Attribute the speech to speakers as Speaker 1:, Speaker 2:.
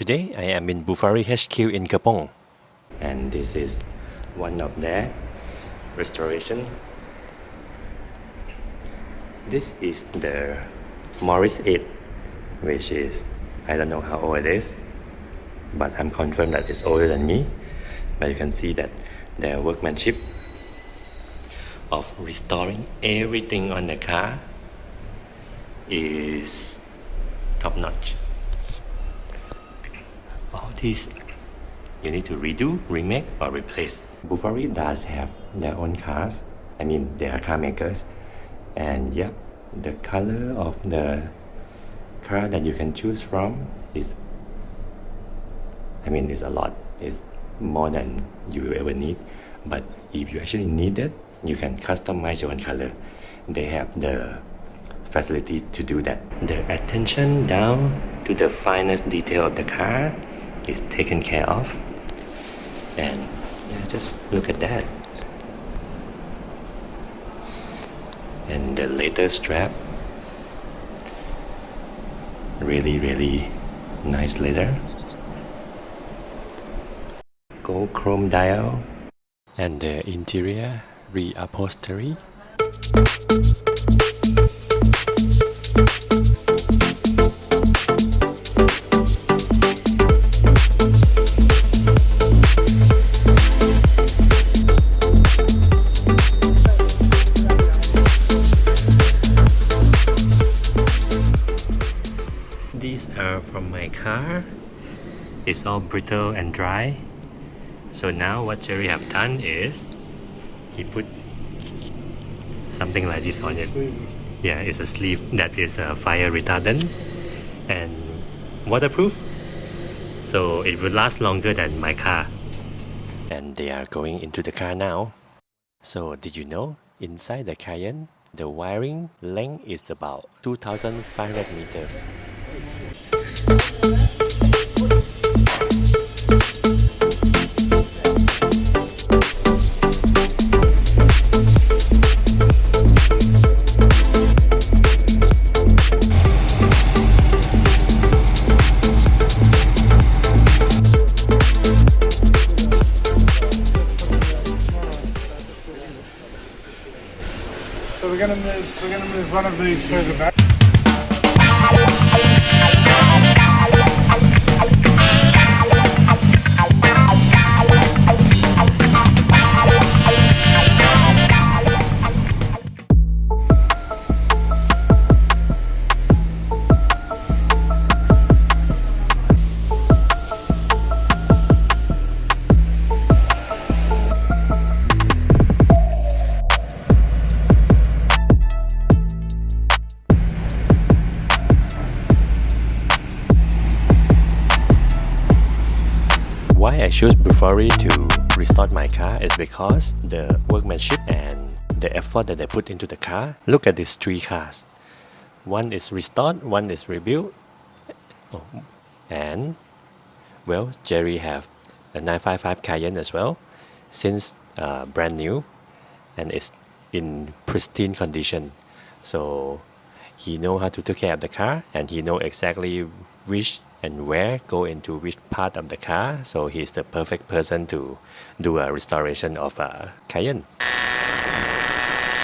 Speaker 1: Today I am in Bufari HQ in Kapong, and this is one of their restoration. This is the Morris 8, which is, I don't know how old it is, but I'm confident that it's older than me. But you can see that the workmanship of restoring everything on the car is top notch. All these you need to redo, remake or replace. Bufari does have their own cars. I mean, they are car makers, and yeah, the color of the car that you can choose from is, it's a lot. It's more than you will ever need. But if you actually need it, you can customize your own color. They have the facility to do that. The attention down to the finest detail of the car is taken care of. And yeah, just look at that. And the leather strap, really nice leather. Gold chrome dial, and the interior reupholstery. These are from my car. It's all brittle and dry. So now what Jerry have done is he put something like this on it. Yeah, it's a sleeve that is fire retardant and waterproof, so it will last longer than my car. And they are going into the car now. So did you know, inside the Cayenne, the wiring length is about 2,500 meters.
Speaker 2: So we're gonna move one of these further back.
Speaker 1: Why I chose Bufari to restore my car is because the workmanship and the effort that they put into the car. Look at these three cars. One is restored, one is rebuilt, and well, Jerry have a 955 Cayenne as well, since brand new, and it's in pristine condition. So he know how to take care of the car, and he know exactly which and where go into which part of the car. So he's the perfect person to do a restoration of a Cayenne.